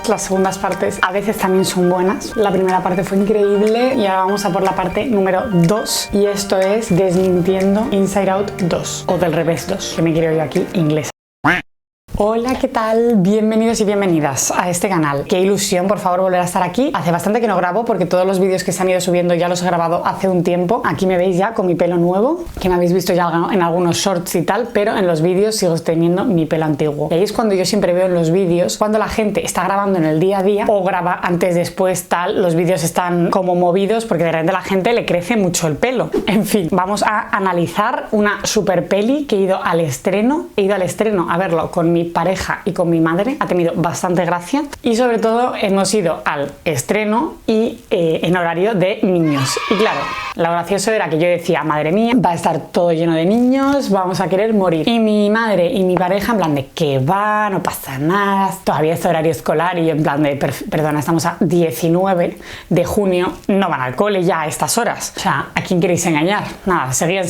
Las segundas partes a veces también son buenas. La primera parte fue increíble y ahora vamos a por la parte número 2 y esto es Desmintiendo Inside Out 2 o Del Revés 2, que me quiero yo aquí inglesa. Hola, ¿qué tal? Bienvenidos y bienvenidas a este canal. Qué ilusión, por favor, volver a estar aquí. Hace bastante que no grabo porque todos los vídeos que se han ido subiendo ya los he grabado hace un tiempo. Aquí me veis ya con mi pelo nuevo, que me habéis visto ya en algunos shorts y tal, pero en los vídeos sigo teniendo mi pelo antiguo. Y ahí es cuando yo siempre veo en los vídeos, cuando la gente está grabando en el día a día o graba antes, después, tal, los vídeos están como movidos porque de repente a la gente le crece mucho el pelo. En fin, vamos a analizar una super peli que he ido al estreno. He ido al estreno a verlo con mi pareja y con mi madre, ha tenido bastante gracia y sobre todo hemos ido al estreno y en horario de niños. Y claro, lo gracioso era que yo decía, madre mía, va a estar todo lleno de niños, vamos a querer morir. Y mi madre y mi pareja en plan de que va, no pasa nada, todavía es horario escolar y yo en plan de, perdona, estamos a 19 de junio, no van al cole ya a estas horas. O sea, ¿a quién queréis engañar? Nada, seguían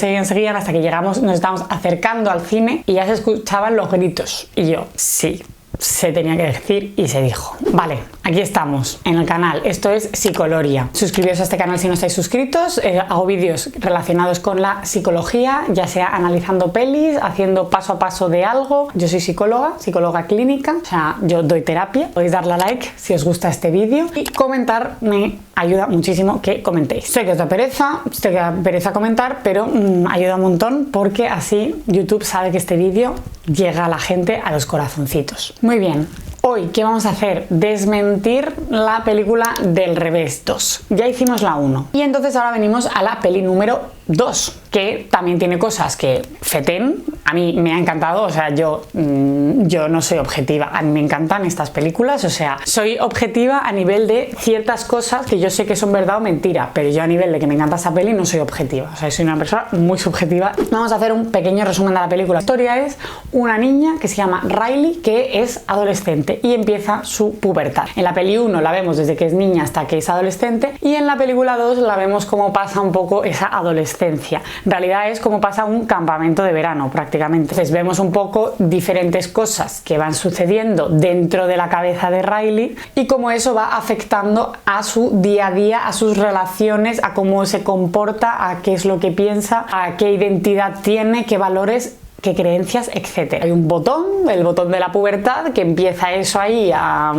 hasta que llegamos, nos estábamos acercando al cine y ya se escuchaban los gritos. Y yo, sí, se tenía que decir y se dijo. Vale, aquí estamos en el canal. Esto es Psicoloria. Suscribiros a este canal si no estáis suscritos. Hago vídeos relacionados con la psicología, ya sea analizando pelis, haciendo paso a paso de algo. Yo soy psicóloga clínica, o sea, yo doy terapia. Podéis darle a like si os gusta este vídeo y comentar me ayuda muchísimo que comentéis. Sé que os da pereza comentar, pero ayuda un montón porque así YouTube sabe que este vídeo llega a la gente, a los corazoncitos. Muy bien, hoy, ¿qué vamos a hacer? Desmentir la película Del Revés 2. Ya hicimos la 1. Y entonces ahora venimos a la peli número 2, que también tiene cosas que feten. A mí me ha encantado, o sea, yo no soy objetiva. A mí me encantan estas películas, o sea, soy objetiva a nivel de ciertas cosas que yo sé que son verdad o mentira, pero yo a nivel de que me encanta esa peli no soy objetiva. O sea, soy una persona muy subjetiva. Vamos a hacer un pequeño resumen de la película. La historia es una niña que se llama Riley, que es adolescente y empieza su pubertad. En la peli 1 la vemos desde que es niña hasta que es adolescente y en la película 2 la vemos cómo pasa un poco esa adolescencia. En realidad es como pasa un campamento de verano prácticamente. Entonces vemos un poco diferentes cosas que van sucediendo dentro de la cabeza de Riley y cómo eso va afectando a su día a día, a sus relaciones, a cómo se comporta, a qué es lo que piensa, a qué identidad tiene, qué valores, qué creencias, etc. Hay un botón, el botón de la pubertad, que empieza eso ahí a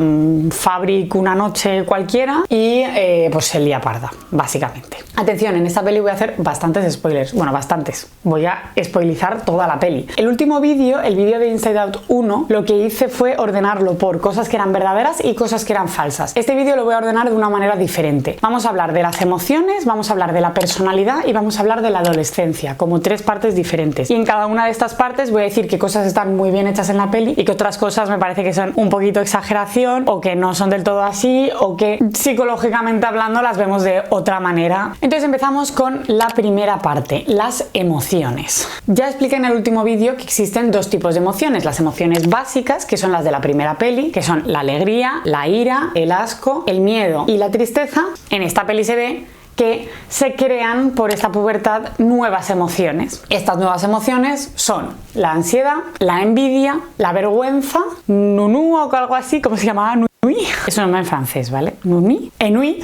Fabric una noche cualquiera y pues se lía parda, básicamente. Atención, en esta peli voy a hacer bastantes spoilers, bueno, bastantes. Voy a spoilizar toda la peli. El último vídeo, el vídeo de Inside Out 1, lo que hice fue ordenarlo por cosas que eran verdaderas y cosas que eran falsas. Este vídeo lo voy a ordenar de una manera diferente. Vamos a hablar de las emociones, vamos a hablar de la personalidad y vamos a hablar de la adolescencia, como tres partes diferentes. Y en cada una de estas partes voy a decir que cosas están muy bien hechas en la peli y que otras cosas me parece que son un poquito exageración o que no son del todo así o que psicológicamente hablando las vemos de otra manera. Entonces empezamos con la primera parte, las emociones. Ya expliqué en el último vídeo que existen dos tipos de emociones, las emociones básicas, que son las de la primera peli, que son la alegría, la ira, el asco, el miedo y la tristeza. En esta peli se ve que se crean por esta pubertad nuevas emociones. Estas nuevas emociones son la ansiedad, la envidia, la vergüenza, nunu o algo así, ¿cómo se llamaba? Nui. Es un nombre en francés, ¿vale? Nuni. Enui,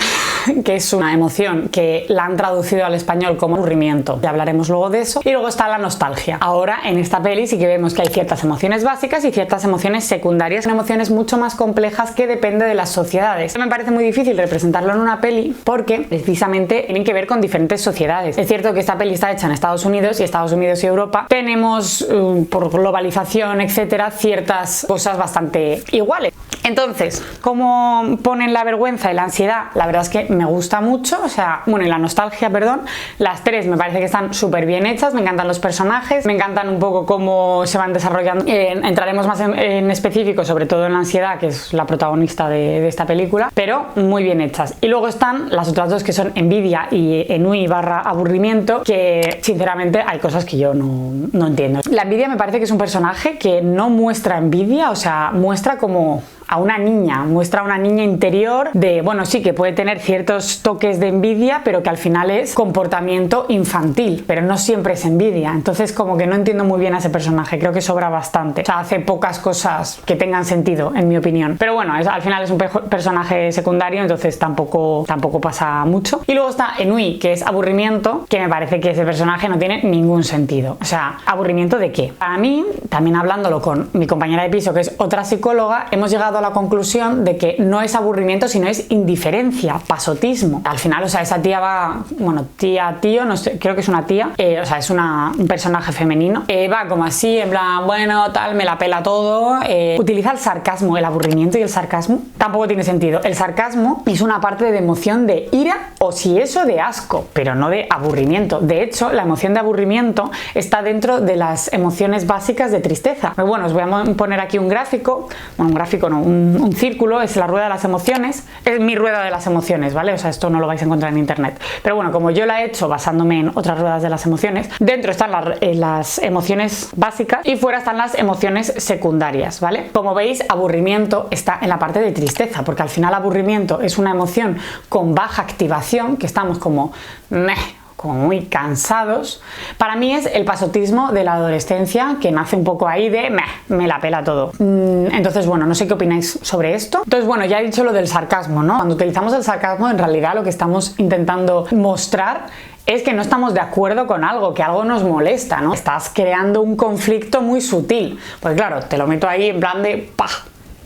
que es una emoción que la han traducido al español como aburrimiento. Ya hablaremos luego de eso. Y luego está la nostalgia. Ahora, en esta peli sí que vemos que hay ciertas emociones básicas y ciertas emociones secundarias. Son emociones mucho más complejas que depende de las sociedades. Me parece muy difícil representarlo en una peli porque precisamente tienen que ver con diferentes sociedades. Es cierto que esta peli está hecha en Estados Unidos y Estados Unidos y Europa tenemos, por globalización, etcétera, ciertas cosas bastante iguales. Entonces, ¿cómo ponen la vergüenza y la ansiedad? La verdad es que me gusta mucho, o sea, bueno, y la nostalgia, perdón. Las tres me parece que están súper bien hechas, me encantan los personajes, me encantan un poco cómo se van desarrollando. Entraremos más en específico, sobre todo en la ansiedad, que es la protagonista de esta película, pero muy bien hechas. Y luego están las otras dos que son envidia y enui barra aburrimiento, que sinceramente hay cosas que yo no entiendo. La envidia me parece que es un personaje que no muestra envidia, o sea, muestra como a una niña, muestra a una niña interior de, bueno, sí que puede tener ciertos toques de envidia, pero que al final es comportamiento infantil, pero no siempre es envidia. Entonces como que no entiendo muy bien a ese personaje, creo que sobra bastante, o sea, hace pocas cosas que tengan sentido en mi opinión, pero bueno, al final es un personaje secundario, entonces tampoco pasa mucho. Y luego está Enui, que es aburrimiento, que me parece que ese personaje no tiene ningún sentido. O sea, ¿aburrimiento de qué? Para mí, también hablándolo con mi compañera de piso, que es otra psicóloga, hemos llegado a la conclusión de que no es aburrimiento, sino es indiferencia, pasotismo. Al final, o sea, esa tía va, bueno, tío, no sé, creo que es una tía, o sea, es un personaje femenino, va como así, en plan, bueno, tal, me la pela todo, utiliza el sarcasmo, el aburrimiento y el sarcasmo tampoco tiene sentido. El sarcasmo es una parte de emoción de ira o si eso de asco, pero no de aburrimiento. De hecho, la emoción de aburrimiento está dentro de las emociones básicas de tristeza. Pero bueno, os voy a poner aquí un gráfico, bueno, un gráfico no, un círculo, es la rueda de las emociones, es mi rueda de las emociones, ¿vale? O sea, esto no lo vais a encontrar en internet. Pero bueno, como yo la he hecho basándome en otras ruedas de las emociones, dentro están las emociones básicas y fuera están las emociones secundarias, ¿vale? Como veis, aburrimiento está en la parte de tristeza, porque al final aburrimiento es una emoción con baja activación, que estamos como muy cansados. Para mí es el pasotismo de la adolescencia, que nace un poco ahí de me la pela todo. Entonces, bueno, no sé qué opináis sobre esto. Entonces, bueno, ya he dicho lo del sarcasmo, ¿no? Cuando utilizamos el sarcasmo, en realidad lo que estamos intentando mostrar es que no estamos de acuerdo con algo, que algo nos molesta, ¿no? Estás creando un conflicto muy sutil. Pues claro, te lo meto ahí en plan de ¡pah!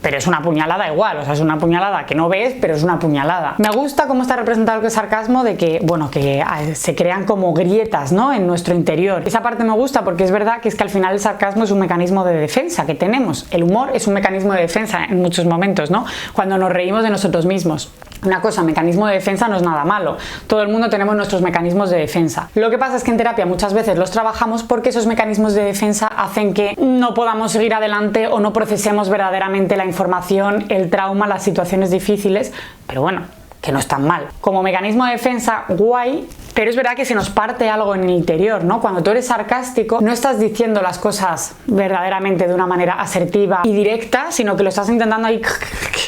Pero es una puñalada igual, o sea, es una puñalada que no ves, pero es una puñalada. Me gusta cómo está representado el sarcasmo, de que, bueno, que se crean como grietas, ¿no?, en nuestro interior. Esa parte me gusta porque es verdad que es que al final el sarcasmo es un mecanismo de defensa que tenemos. El humor es un mecanismo de defensa en muchos momentos, ¿no? Cuando nos reímos de nosotros mismos. Una cosa, mecanismo de defensa no es nada malo. Todo el mundo tenemos nuestros mecanismos de defensa. Lo que pasa es que en terapia muchas veces los trabajamos porque esos mecanismos de defensa hacen que no podamos seguir adelante o no procesemos verdaderamente la información, el trauma, las situaciones difíciles. Pero bueno, que no es tan mal. Como mecanismo de defensa, guay, pero es verdad que se nos parte algo en el interior, ¿no? Cuando tú eres sarcástico, no estás diciendo las cosas verdaderamente de una manera asertiva y directa, sino que lo estás intentando ahí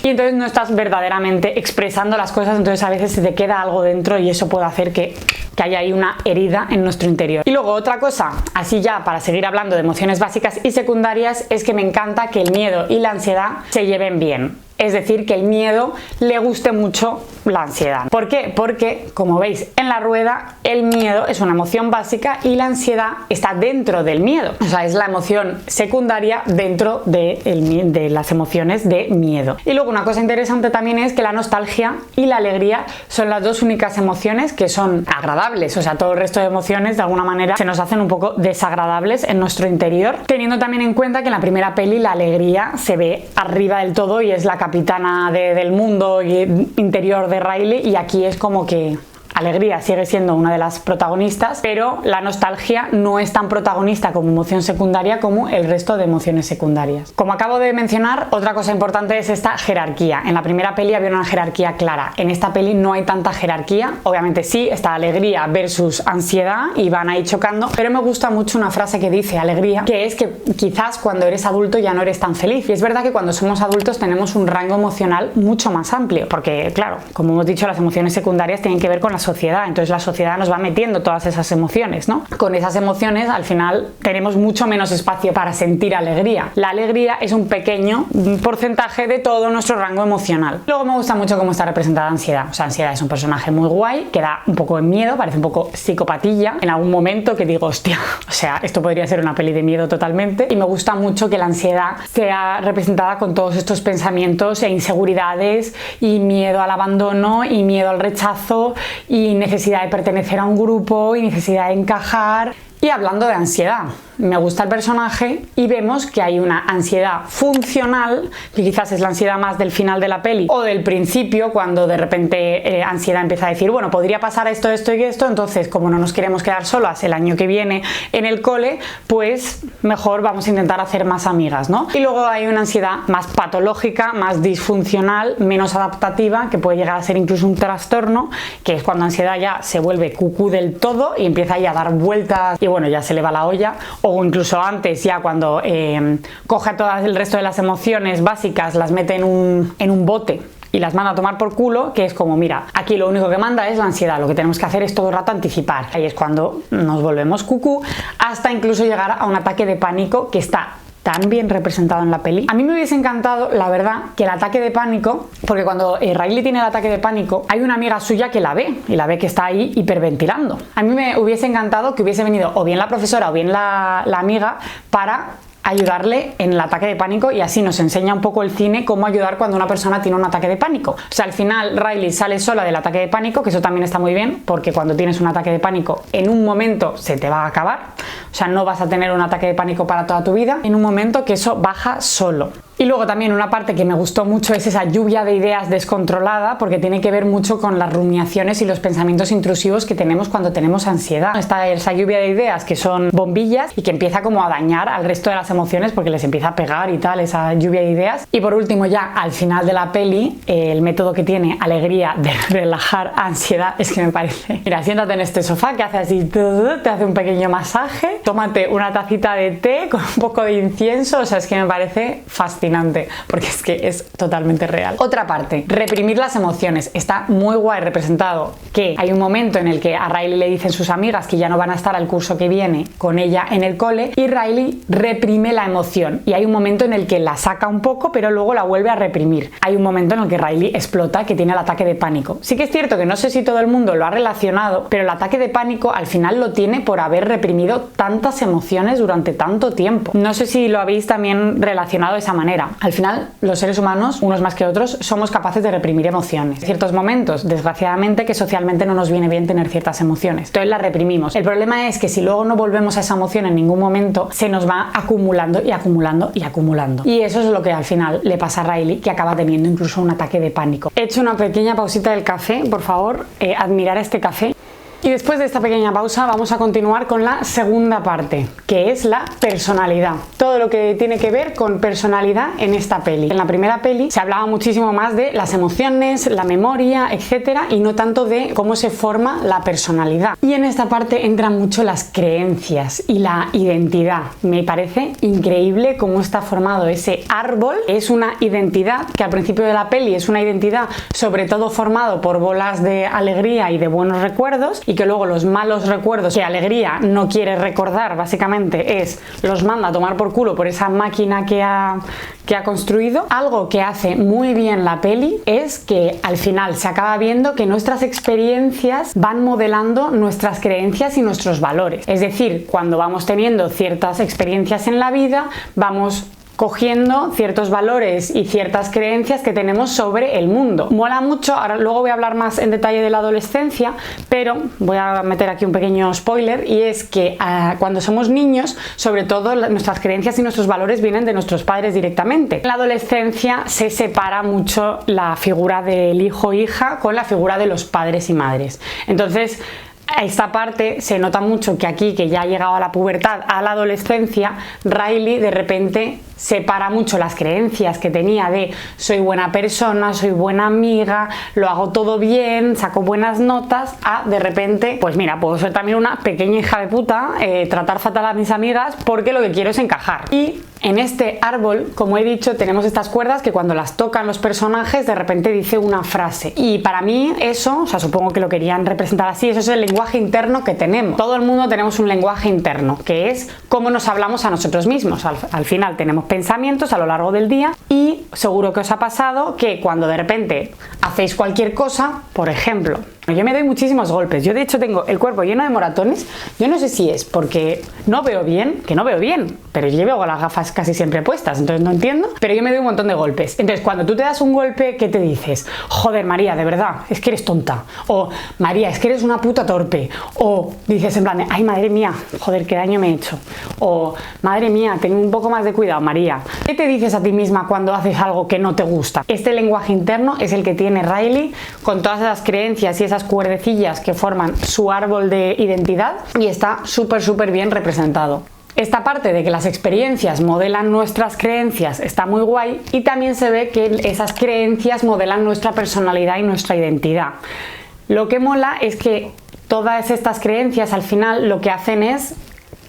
y entonces no estás verdaderamente expresando las cosas, entonces a veces se te queda algo dentro y eso puede hacer que haya ahí una herida en nuestro interior. Y luego otra cosa, así ya para seguir hablando de emociones básicas y secundarias, es que me encanta que el miedo y la ansiedad se lleven bien. Es decir, que el miedo le guste mucho la ansiedad. ¿Por qué? Porque, como veis en la rueda, el miedo es una emoción básica y la ansiedad está dentro del miedo. O sea, es la emoción secundaria dentro de las emociones de miedo. Y luego una cosa interesante también es que la nostalgia y la alegría son las dos únicas emociones que son agradables. O sea, todo el resto de emociones de alguna manera se nos hacen un poco desagradables en nuestro interior. Teniendo también en cuenta que en la primera peli la alegría se ve arriba del todo y es la capitana del mundo interior de Riley, y aquí es como que alegría sigue siendo una de las protagonistas, pero la nostalgia no es tan protagonista como emoción secundaria como el resto de emociones secundarias. Como acabo de mencionar, otra cosa importante es esta jerarquía. En la primera peli había una jerarquía clara, en esta peli no hay tanta jerarquía. Obviamente sí, está alegría versus ansiedad y van ahí chocando, pero me gusta mucho una frase que dice alegría, que es que quizás cuando eres adulto ya no eres tan feliz. Y es verdad que cuando somos adultos tenemos un rango emocional mucho más amplio, porque claro, como hemos dicho, las emociones secundarias tienen que ver con la sociedad, entonces la sociedad nos va metiendo todas esas emociones, ¿no? Con esas emociones al final tenemos mucho menos espacio para sentir alegría. La alegría es un pequeño porcentaje de todo nuestro rango emocional. Luego me gusta mucho cómo está representada ansiedad. O sea, ansiedad es un personaje muy guay, que da un poco de miedo, parece un poco psicopatilla en algún momento, que digo, hostia, o sea, esto podría ser una peli de miedo totalmente. Y me gusta mucho que la ansiedad sea representada con todos estos pensamientos e inseguridades y miedo al abandono y miedo al rechazo y necesidad de pertenecer a un grupo y necesidad de encajar. Y hablando de ansiedad, me gusta el personaje y vemos que hay una ansiedad funcional, que quizás es la ansiedad más del final de la peli o del principio, cuando de repente ansiedad empieza a decir, bueno, podría pasar esto, esto y esto, entonces como no nos queremos quedar solas el año que viene en el cole, pues mejor vamos a intentar hacer más amigas, ¿no? Y luego hay una ansiedad más patológica, más disfuncional, menos adaptativa, que puede llegar a ser incluso un trastorno, que es cuando ansiedad ya se vuelve cucú del todo y empieza ya a dar vueltas y bueno, ya se le va la olla, o o incluso antes, ya cuando coge todo el resto de las emociones básicas, las mete en un bote y las manda a tomar por culo, que es como, mira, aquí lo único que manda es la ansiedad, lo que tenemos que hacer es todo el rato anticipar. Ahí es cuando nos volvemos cucú, hasta incluso llegar a un ataque de pánico que está tan bien representado en la peli. A mí me hubiese encantado, la verdad, que el ataque de pánico, porque cuando Riley tiene el ataque de pánico, hay una amiga suya que la ve, y la ve que está ahí hiperventilando. A mí me hubiese encantado que hubiese venido o bien la profesora o bien la amiga para ayudarle en el ataque de pánico, y así nos enseña un poco el cine cómo ayudar cuando una persona tiene un ataque de pánico. O sea, al final Riley sale sola del ataque de pánico, que eso también está muy bien, porque cuando tienes un ataque de pánico en un momento se te va a acabar, o sea, no vas a tener un ataque de pánico para toda tu vida, en un momento que eso baja solo. Y luego también una parte que me gustó mucho es esa lluvia de ideas descontrolada, porque tiene que ver mucho con las rumiaciones y los pensamientos intrusivos que tenemos cuando tenemos ansiedad. Está esa lluvia de ideas que son bombillas y que empieza como a dañar al resto de las emociones porque les empieza a pegar y tal, esa lluvia de ideas. Y por último, ya al final de la peli, el método que tiene Alegría de relajar ansiedad es que me parece, mira, siéntate en este sofá que hace así, te hace un pequeño masaje, tómate una tacita de té con un poco de incienso, o sea, es que me parece fascinante, porque es que es totalmente real. Otra parte, reprimir las emociones. Está muy guay representado que hay un momento en el que a Riley le dicen sus amigas que ya no van a estar al curso que viene con ella en el cole, y Riley reprime la emoción, y hay un momento en el que la saca un poco pero luego la vuelve a reprimir. Hay un momento en el que Riley explota, que tiene el ataque de pánico. Sí que es cierto que no sé si todo el mundo lo ha relacionado, pero el ataque de pánico al final lo tiene por haber reprimido tantas emociones durante tanto tiempo. No sé si lo habéis también relacionado de esa manera. Al final, los seres humanos, unos más que otros, somos capaces de reprimir emociones. En ciertos momentos, desgraciadamente, que socialmente no nos viene bien tener ciertas emociones. Entonces las reprimimos. El problema es que si luego no volvemos a esa emoción en ningún momento, se nos va acumulando y acumulando y acumulando. Y eso es lo que al final le pasa a Riley, que acaba teniendo incluso un ataque de pánico. He hecho una pequeña pausita del café, por favor, admirar este café. Y después de esta pequeña pausa vamos a continuar con la segunda parte, que es la personalidad. Todo lo que tiene que ver con personalidad en esta peli. En la primera peli se hablaba muchísimo más de las emociones, la memoria, etcétera, y no tanto de cómo se forma la personalidad. Y en esta parte entran mucho las creencias y la identidad. Me parece increíble cómo está formado ese árbol. Es una identidad que al principio de la peli es una identidad sobre todo formado por bolas de alegría y de buenos recuerdos, y que luego los malos recuerdos que Alegría no quiere recordar, básicamente los manda a tomar por culo por esa máquina que ha construido. Algo que hace muy bien la peli es que al final se acaba viendo que nuestras experiencias van modelando nuestras creencias y nuestros valores. Es decir, cuando vamos teniendo ciertas experiencias en la vida, vamos cogiendo ciertos valores y ciertas creencias que tenemos sobre el mundo. Mola mucho, ahora luego voy a hablar más en detalle de la adolescencia, pero voy a meter aquí un pequeño spoiler, y es que cuando somos niños, sobre todo nuestras creencias y nuestros valores vienen de nuestros padres directamente. En la adolescencia se separa mucho la figura del hijo o hija con la figura de los padres y madres. Entonces, a esta parte se nota mucho que aquí, que ya ha llegado a la pubertad, a la adolescencia, Riley de repente separa mucho las creencias que tenía de soy buena persona, soy buena amiga, lo hago todo bien, saco buenas notas, a de repente, pues mira, puedo ser también una pequeña hija de puta, tratar fatal a mis amigas porque lo que quiero es encajar. Y en este árbol, como he dicho, tenemos estas cuerdas que cuando las tocan los personajes de repente dice una frase, y para mí eso, o sea, supongo que lo querían representar así, eso es el lenguaje interno que tenemos. Todo el mundo tenemos un lenguaje interno, que es cómo nos hablamos a nosotros mismos. Al final tenemos pensamientos a lo largo del día, y seguro que os ha pasado que cuando de repente hacéis cualquier cosa, por ejemplo, yo me doy muchísimos golpes, yo de hecho tengo el cuerpo lleno de moratones, yo no sé si es porque no veo bien, que no veo bien, pero yo llevo las gafas casi siempre puestas, entonces no entiendo, pero yo me doy un montón de golpes. Entonces cuando tú te das un golpe, ¿qué te dices? Joder, María, de verdad, es que eres tonta, o María, es que eres una puta torpe, o dices en plan, ay, madre mía, joder, qué daño me he hecho, o madre mía, ten un poco más de cuidado, María. ¿Qué te dices a ti misma cuando haces algo que no te gusta? Este lenguaje interno es el que tiene Riley, con todas esas creencias y esas cuerdecillas que forman su árbol de identidad, y está súper bien representado. Esta parte de que las experiencias modelan nuestras creencias está muy guay, y también se ve que esas creencias modelan nuestra personalidad y nuestra identidad. Lo que mola es que todas estas creencias al final lo que hacen es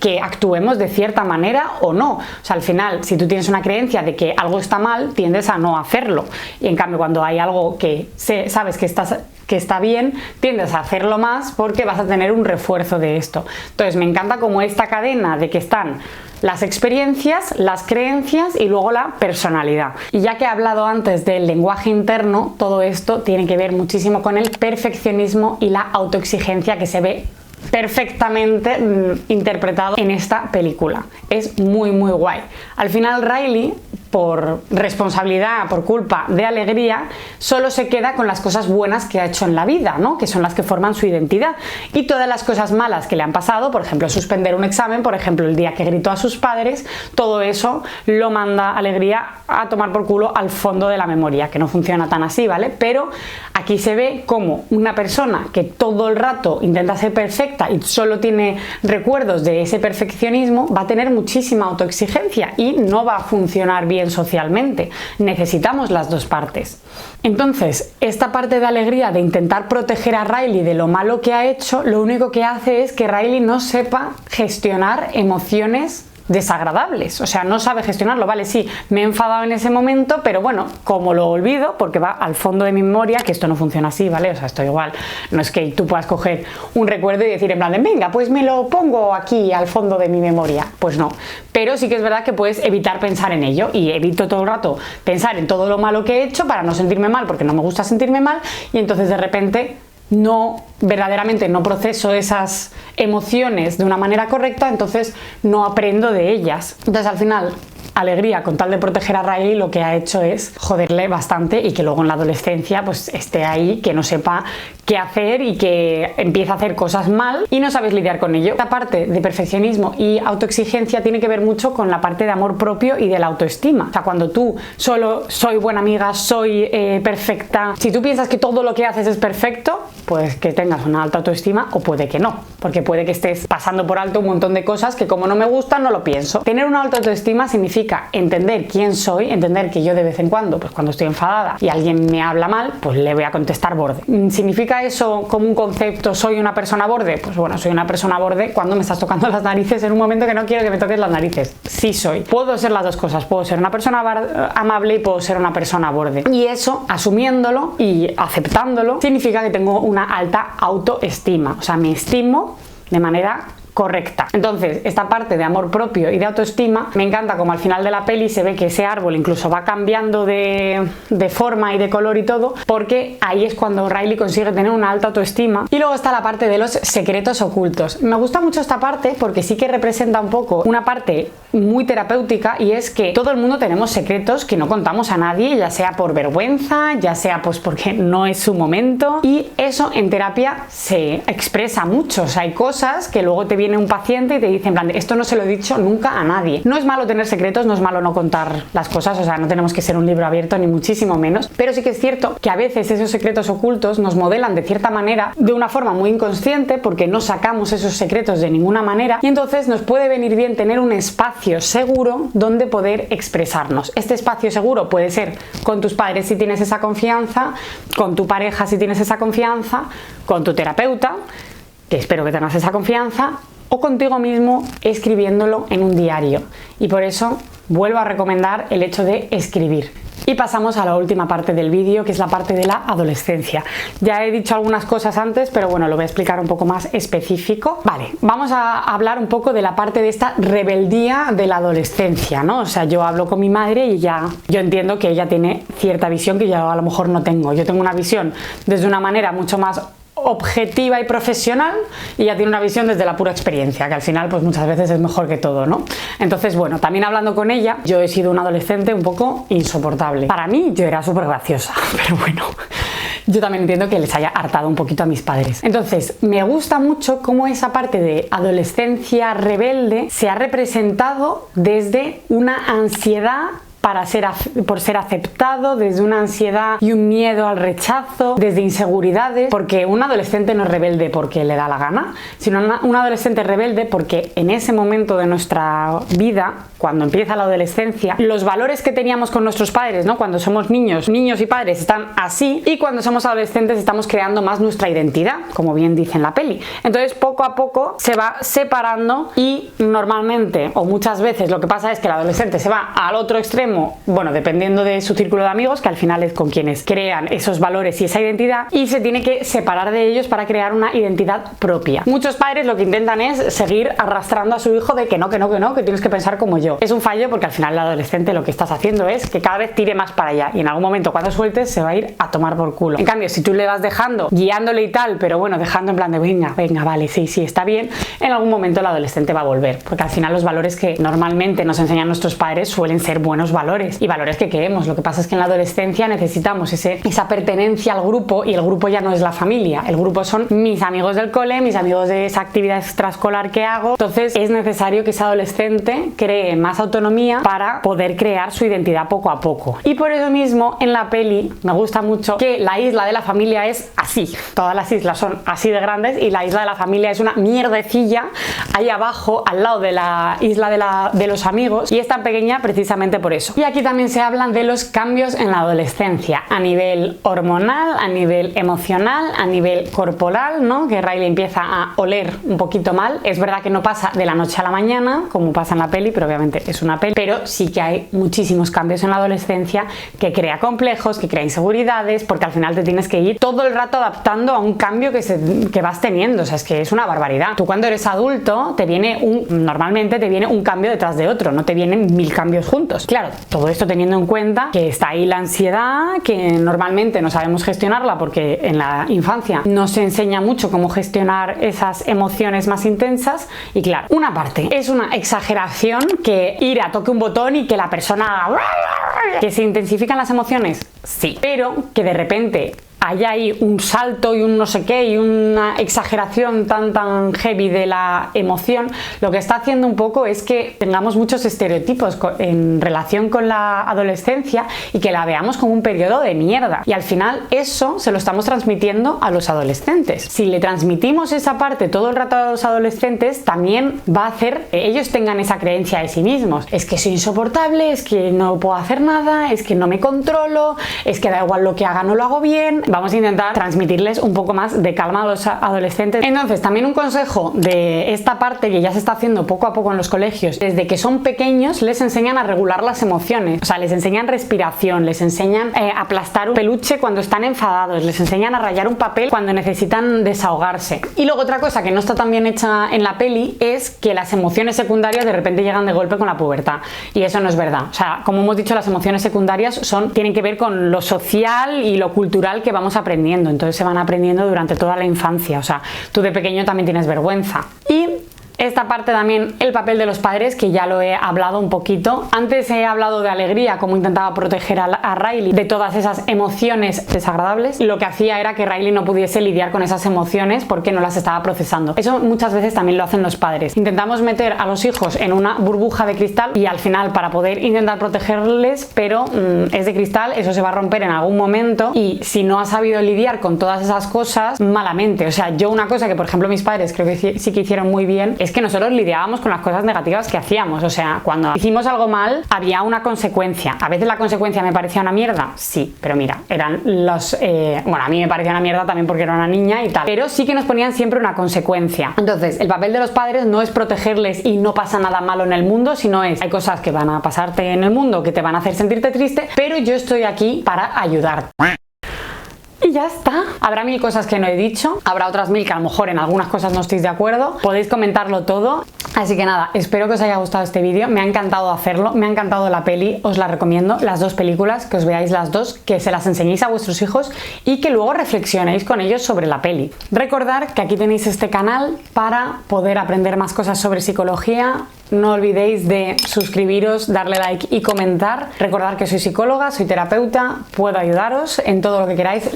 que actuemos de cierta manera o no. O sea, al final, si tú tienes una creencia de que algo está mal, tiendes a no hacerlo. Y en cambio, cuando hay algo que sabes que está bien, tiendes a hacerlo más porque vas a tener un refuerzo de esto. Entonces, me encanta como esta cadena de que están las experiencias, las creencias y luego la personalidad. Y ya que he hablado antes del lenguaje interno, todo esto tiene que ver muchísimo con el perfeccionismo y la autoexigencia que se ve perfectamente interpretado en esta película. Es muy muy guay. Al final Riley, por responsabilidad, por culpa de Alegría, solo se queda con las cosas buenas que ha hecho en la vida, ¿no? Que son las que forman su identidad, y todas las cosas malas que le han pasado, por ejemplo suspender un examen, por ejemplo el día que gritó a sus padres, todo eso lo manda Alegría a tomar por culo al fondo de la memoria, que no funciona tan así, ¿vale? Pero aquí se ve como una persona que todo el rato intenta ser perfecta y solo tiene recuerdos de ese perfeccionismo, va a tener muchísima autoexigencia y no va a funcionar bien socialmente. Necesitamos las dos partes. Entonces, esta parte de Alegría de intentar proteger a Riley de lo malo que ha hecho, lo único que hace es que Riley no sepa gestionar emociones desagradables, o sea, no sabe gestionarlo. Vale, sí, me he enfadado en ese momento, pero bueno, como lo olvido, porque va al fondo de mi memoria, que esto no funciona así, ¿vale? O sea, esto igual, no es que tú puedas coger un recuerdo y decir en plan de, venga, pues me lo pongo aquí al fondo de mi memoria, pues no. Pero sí que es verdad que puedes evitar pensar en ello, y evito todo el rato pensar en todo lo malo que he hecho para no sentirme mal, porque no me gusta sentirme mal, y entonces de repente verdaderamente no proceso esas emociones de una manera correcta, entonces no aprendo de ellas. Entonces al final Alegría, con tal de proteger a Riley, lo que ha hecho es joderle bastante, y que luego en la adolescencia pues esté ahí, que no sepa qué hacer y que empieza a hacer cosas mal y no sabes lidiar con ello. Esta parte de perfeccionismo y autoexigencia tiene que ver mucho con la parte de amor propio y de la autoestima. O sea, cuando tú solo soy buena amiga, soy perfecta, si tú piensas que todo lo que haces es perfecto, pues que tengas una alta autoestima, o puede que no, porque puede que estés pasando por alto un montón de cosas que como no me gustan no lo pienso. Tener una alta autoestima significa entender quién soy, entender que yo de vez en cuando, pues cuando estoy enfadada y alguien me habla mal, pues le voy a contestar borde. ¿Significa eso como un concepto, soy una persona borde? Pues bueno, soy una persona borde cuando me estás tocando las narices en un momento que no quiero que me toques las narices. Sí soy. Puedo ser las dos cosas, puedo ser una persona amable y puedo ser una persona borde. Y eso, asumiéndolo y aceptándolo, significa que tengo una alta autoestima. O sea, me estimo de manera correcta. Entonces, esta parte de amor propio y de autoestima, me encanta como al final de la peli se ve que ese árbol incluso va cambiando de forma y de color y todo, porque ahí es cuando Riley consigue tener una alta autoestima. Y luego está la parte de los secretos ocultos. Me gusta mucho esta parte porque sí que representa un poco una parte muy terapéutica, y es que todo el mundo tenemos secretos que no contamos a nadie, ya sea por vergüenza, ya sea pues porque no es su momento, y eso en terapia se expresa mucho. O sea, hay cosas que luego te viene un paciente y te dice en plan, esto no se lo he dicho nunca a nadie. No es malo tener secretos, no es malo no contar las cosas, o sea, no tenemos que ser un libro abierto ni muchísimo menos, pero sí que es cierto que a veces esos secretos ocultos nos modelan de cierta manera, de una forma muy inconsciente, porque no sacamos esos secretos de ninguna manera, y entonces nos puede venir bien tener un espacio seguro donde poder expresarnos. Este espacio seguro puede ser con tus padres si tienes esa confianza, con tu pareja si tienes esa confianza, con tu terapeuta, que espero que tengas esa confianza, o contigo mismo escribiéndolo en un diario. Y por eso vuelvo a recomendar el hecho de escribir. Y pasamos a la última parte del vídeo, que es la parte de la adolescencia. Ya he dicho algunas cosas antes, pero bueno, lo voy a explicar un poco más específico. Vale, vamos a hablar un poco de la parte de esta rebeldía de la adolescencia, ¿no? O sea, yo hablo con mi madre y yo entiendo que ella tiene cierta visión que yo a lo mejor no tengo. Yo tengo una visión desde una manera mucho más objetiva y profesional, y ella tiene una visión desde la pura experiencia, que al final pues muchas veces es mejor que todo, ¿no? Entonces bueno, también hablando con ella, yo he sido una adolescente un poco insoportable. Para mí yo era súper graciosa, pero bueno, yo también entiendo que les haya hartado un poquito a mis padres. Entonces me gusta mucho cómo esa parte de adolescencia rebelde se ha representado desde una ansiedad por ser aceptado, desde una ansiedad y un miedo al rechazo, desde inseguridades, porque un adolescente no es rebelde porque le da la gana, sino un adolescente es rebelde porque en ese momento de nuestra vida, cuando empieza la adolescencia, los valores que teníamos con nuestros padres, ¿no? Cuando somos niños y padres están así, y cuando somos adolescentes estamos creando más nuestra identidad, como bien dice en la peli. Entonces poco a poco se va separando y normalmente o muchas veces lo que pasa es que el adolescente se va al otro extremo, bueno, dependiendo de su círculo de amigos, que al final es con quienes crean esos valores y esa identidad, y se tiene que separar de ellos para crear una identidad propia. Muchos padres lo que intentan es seguir arrastrando a su hijo de que no, que tienes que pensar como yo. Es un fallo porque al final el adolescente lo que estás haciendo es que cada vez tire más para allá y en algún momento cuando sueltes se va a ir a tomar por culo. En cambio, si tú le vas dejando, guiándole y tal, pero bueno, dejando en plan de venga, vale, sí, está bien, en algún momento el adolescente va a volver, porque al final los valores que normalmente nos enseñan nuestros padres suelen ser buenos valores y valores que queremos. Lo que pasa es que en la adolescencia necesitamos esa pertenencia al grupo, y el grupo ya no es la familia, el grupo son mis amigos del cole, mis amigos de esa actividad extraescolar que hago. Entonces es necesario que ese adolescente cree más autonomía para poder crear su identidad poco a poco. Y por eso mismo en la peli me gusta mucho que la isla de la familia es así, todas las islas son así de grandes y la isla de la familia es una mierdecilla ahí abajo al lado de la isla de los amigos, y es tan pequeña precisamente por eso. Y aquí también se hablan de los cambios en la adolescencia a nivel hormonal, a nivel emocional, a nivel corporal, ¿no? Que Riley empieza a oler un poquito mal. Es verdad que no pasa de la noche a la mañana como pasa en la peli, pero obviamente es una peli, pero sí que hay muchísimos cambios en la adolescencia que crea complejos, que crea inseguridades, porque al final te tienes que ir todo el rato adaptando a un cambio que vas teniendo. O sea, es que es una barbaridad. Tú cuando eres adulto normalmente te viene un cambio detrás de otro, no te vienen 1000 cambios juntos. Claro, todo esto teniendo en cuenta que está ahí la ansiedad, que normalmente no sabemos gestionarla porque en la infancia no se enseña mucho cómo gestionar esas emociones más intensas. Y claro, una parte es una exageración, que ir a toque un botón y que la persona haga que se intensifican las emociones, sí, pero que de repente hay ahí un salto y un no sé qué y una exageración tan heavy de la emoción, lo que está haciendo un poco es que tengamos muchos estereotipos en relación con la adolescencia y que la veamos como un periodo de mierda, y al final eso se lo estamos transmitiendo a los adolescentes. Si le transmitimos esa parte todo el rato a los adolescentes, también va a hacer que ellos tengan esa creencia de sí mismos: es que soy insoportable, es que no puedo hacer nada, es que no me controlo, es que da igual lo que haga, no lo hago bien. Vamos a intentar transmitirles un poco más de calma a los adolescentes. Entonces, también un consejo de esta parte que ya se está haciendo poco a poco en los colegios: desde que son pequeños les enseñan a regular las emociones, o sea, les enseñan respiración, les enseñan a aplastar un peluche cuando están enfadados, les enseñan a rayar un papel cuando necesitan desahogarse. Y luego otra cosa que no está tan bien hecha en la peli es que las emociones secundarias de repente llegan de golpe con la pubertad, y eso no es verdad. O sea, como hemos dicho, las emociones secundarias tienen que ver con lo social y lo cultural que vamos aprendiendo, entonces se van aprendiendo durante toda la infancia. O sea, tú de pequeño también tienes vergüenza. Y esta parte también, el papel de los padres, que ya lo he hablado un poquito. Antes he hablado de alegría, cómo intentaba proteger a Riley de todas esas emociones desagradables. Lo que hacía era que Riley no pudiese lidiar con esas emociones porque no las estaba procesando. Eso muchas veces también lo hacen los padres. Intentamos meter a los hijos en una burbuja de cristal y al final, para poder intentar protegerles, pero es de cristal, eso se va a romper en algún momento, y si no has sabido lidiar con todas esas cosas, malamente. O sea, yo una cosa que por ejemplo mis padres creo que sí que hicieron muy bien es que nosotros lidiábamos con las cosas negativas que hacíamos. O sea, cuando hicimos algo mal había una consecuencia. A veces la consecuencia me parecía una mierda, sí, pero mira, eran los bueno, a mí me parecía una mierda también porque era una niña y tal, pero sí que nos ponían siempre una consecuencia. Entonces el papel de los padres no es protegerles y no pasa nada malo en el mundo, sino hay cosas que van a pasarte en el mundo que te van a hacer sentirte triste, pero yo estoy aquí para ayudarte. Y ya está. Habrá 1000 cosas que no he dicho, habrá otras 1000 que a lo mejor en algunas cosas no estéis de acuerdo, podéis comentarlo todo. Así que nada, espero que os haya gustado este vídeo, me ha encantado hacerlo, me ha encantado la peli, os la recomiendo, las dos películas, que os veáis las dos, que se las enseñéis a vuestros hijos y que luego reflexionéis con ellos sobre la peli. Recordad que aquí tenéis este canal para poder aprender más cosas sobre psicología, no olvidéis de suscribiros, darle like y comentar. Recordad que soy psicóloga, soy terapeuta, puedo ayudaros en todo lo que queráis.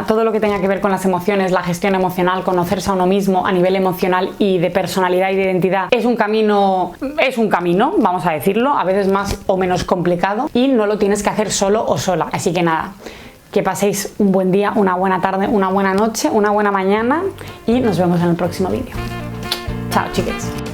Todo lo que tenga que ver con las emociones, la gestión emocional, conocerse a uno mismo a nivel emocional y de personalidad y de identidad es un camino, vamos a decirlo, a veces más o menos complicado y no lo tienes que hacer solo o sola. Así que nada, que paséis un buen día, una buena tarde, una buena noche, una buena mañana y nos vemos en el próximo vídeo. Chao, chiques.